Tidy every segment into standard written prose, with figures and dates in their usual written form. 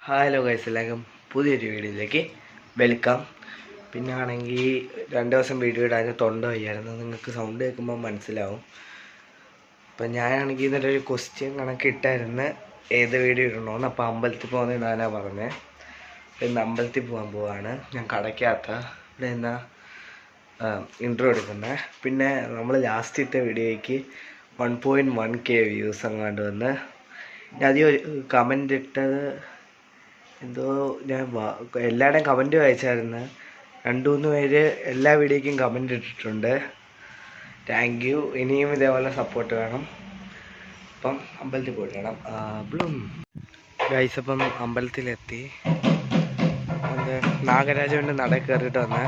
Hello guys, എല്ലാവർക്കും പുതിയൊരു വീഡിയോയിലേക്ക് വെൽക്കം. പിന്നെ ആണെങ്കിൽ 2 ദിവസം വീഡിയോ ഇടാൻ തൊണ്ട വയ്യായിരുന്നു, നിങ്ങൾക്ക് സൗണ്ട് കേൾക്കുമ്പോൾ മനസ്സിലാവും. അപ്പം ഞാനാണെങ്കിൽ ഇന്നലെ ഒരു ക്വസ്റ്റ്യൻ കണക്കിട്ടായിരുന്നു ഏത് വീഡിയോ ഇടണമെന്ന്. അപ്പോൾ അമ്പലത്തിൽ പോകുന്ന ഇടാനാണ് പറഞ്ഞത്. ഇന്ന് അമ്പലത്തിൽ പോകാൻ പോവാണ്. ഞാൻ കടയ്ക്കകത്ത ഇവിടെ നിന്നാ ഇൻട്രോ എടുക്കുന്നത്. പിന്നെ നമ്മൾ ലാസ്റ്റ് ഇട്ട വീഡിയോയ്ക്ക് 1.1K വ്യൂസ് അങ്ങാണ്ട് വന്ന്. ഞാൻ ആദ്യം കമൻ്റ് ഇട്ടത് എന്തോ ഞാൻ എല്ലാവരുടെയും കമൻറ്റ് വായിച്ചായിരുന്നു. 2-3 പേര് എല്ലാ വീഡിയോയ്ക്കും കമൻറ്റ് ഇട്ടിട്ടുണ്ട്. Thank you. ഇനിയും ഇതേപോലെ സപ്പോർട്ട് വേണം. അപ്പം അമ്പലത്തിൽ പോയിട്ട് വേണം. ഗൈസ്, അപ്പം അമ്പലത്തിലെത്തി. അത് നാഗരാജൻ്റെ നട കയറിയിട്ട് വന്ന്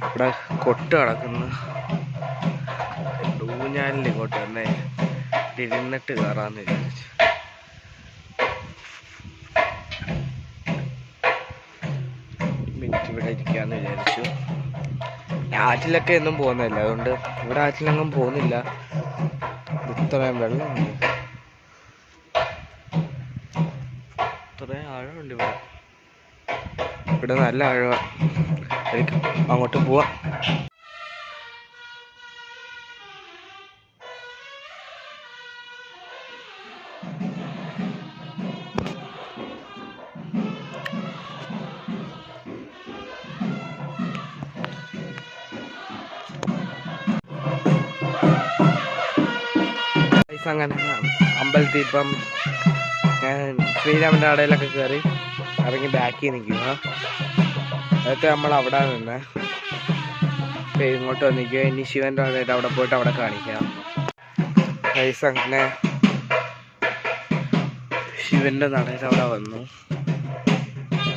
ഇവിടെ കൊട്ട് കിടക്കുന്നു. ഊഞ്ഞാലിൽ ഇങ്ങോട്ട് വന്നേ ഇരുന്നിട്ട് കയറാമെന്ന് വിചാരിച്ചു. ഇവിടെ ഇരിക്കാന്ന് വിചാരിച്ചു. ആറ്റിലൊക്കെ ഒന്നും പോകുന്നില്ല, അതുകൊണ്ട് ഇവിടെ ആറ്റിലൊന്നും പോകുന്നില്ല. ഇത്രയും വെള്ളമുണ്ട്, ഇത്രയും ആഴമുണ്ട് ഇവിടെ. ഇവിടെ നല്ല ആഴമാണ്. അങ്ങോട്ട് പോവാം. അങ്ങനെ അമ്പലത്തിൽ ഇപ്പം ഞാൻ ശ്രീരാമൻ്റെ കടയിലൊക്കെ കയറി ഇറങ്ങി ബാക്കിൽ നിൽക്കുക. അതൊക്കെ നമ്മൾ അവിടെ നിന്ന് ഇങ്ങോട്ട് വന്നിരിക്കുക. ഇനി ശിവൻ്റെ കടയിട്ട് അവിടെ പോയിട്ട് അവിടെ കാണിക്കാം. പൈസ അങ്ങനെ ശിവൻ്റെ നടയിൽ അവിടെ വന്നു.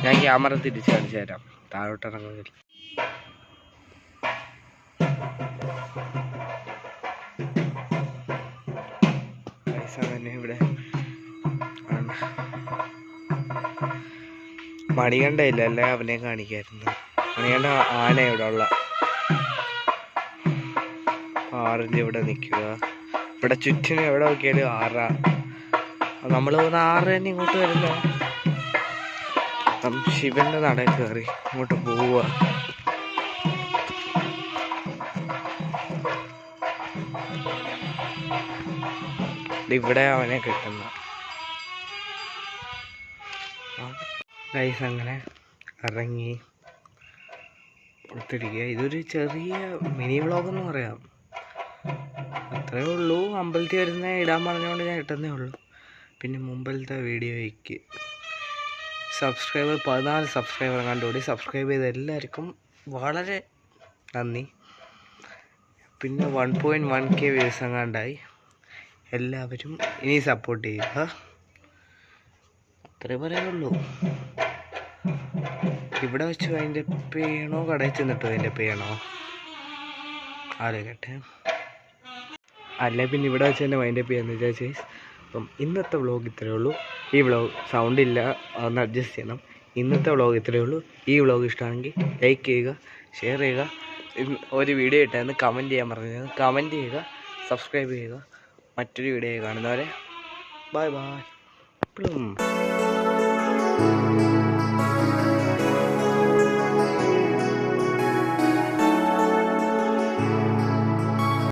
ഞാൻ ക്യാമറ തിരിച്ച് കാണിച്ചു തരാം. താഴോട്ട് ഇറങ്ങുന്നില്ല. തന്നെ ഇവിടെ മണികണ്ഠ ഇല്ല, അല്ലേ അവനെ കാണിക്കായിരുന്നു. മണികണ്ഠ ആന ഇവിടെ ഉള്ള ആറിൽ ഇവിടെ നിൽക്കുക. ഇവിടെ ചുറ്റിനും എവിടെ നോക്കിയാലും ആറാ. നമ്മൾ പോകുന്ന ആറ് തന്നെ ഇങ്ങോട്ട് വരില്ല. ശിവന്റെ നടയിൽ കയറി ഇങ്ങോട്ട് പോവുക. ഇവിടെ അവനെ കിട്ടുന്ന ഗൈസ് അങ്ങനെ ഇറങ്ങി ഒത്തിരിക്കുക. ഇതൊരു ചെറിയ മിനി വ്ളോഗെന്ന് പറയാം. അത്രേ ഉള്ളൂ. അമ്പലത്തിൽ വരുന്ന ഇടാൻ പറഞ്ഞുകൊണ്ട് ഞാൻ ഇട്ടുന്നേ ഉള്ളൂ. പിന്നെ മുമ്പിലത്തെ വീഡിയോയ്ക്ക് 14 സബ്സ്ക്രൈബർ കണ്ടുകൂടി. സബ്സ്ക്രൈബ് ചെയ്ത എല്ലാവർക്കും വളരെ നന്ദി. പിന്നെ 1.1K വ്യൂസ് എങ്ങാണ്ടായി. എല്ലാവരും ഇനി സപ്പോർട്ട് ചെയ്യുക. അത്രേ പറയാനുള്ളൂ. ഇവിടെ വെച്ച് അതിൻ്റെ പേണോ കടയിൽ ചെന്നിട്ടോ അതിൻ്റെ പേണോ ആലോചിക്കട്ടെ. അല്ലെ പിന്നെ ഇവിടെ വെച്ച് തന്നെ അതിൻ്റെ പേന്ന് വിചാരിച്ചു. അപ്പം ഇന്നത്തെ വ്ളോഗ് ഇത്രയേ ഉള്ളൂ. ഈ വ്ളോഗ് സൗണ്ട് ഇല്ല, അതൊന്ന് അഡ്ജസ്റ്റ് ചെയ്യണം. ഇന്നത്തെ വ്ളോഗ് ഇത്രയേ ഉള്ളൂ. ഈ വ്ളോഗ് ഇഷ്ടമാണെങ്കിൽ ലൈക്ക് ചെയ്യുക, ഷെയർ ചെയ്യുക. ഒരു വീഡിയോ ഇട്ടായിരുന്നു കമൻറ്റ് ചെയ്യാൻ പറഞ്ഞത്. കമൻറ്റ് ചെയ്യുക, സബ്സ്ക്രൈബ് ചെയ്യുക. മറ്റൊരു വീഡിയോ കാണുന്നവരെ ബൈ ബൈ.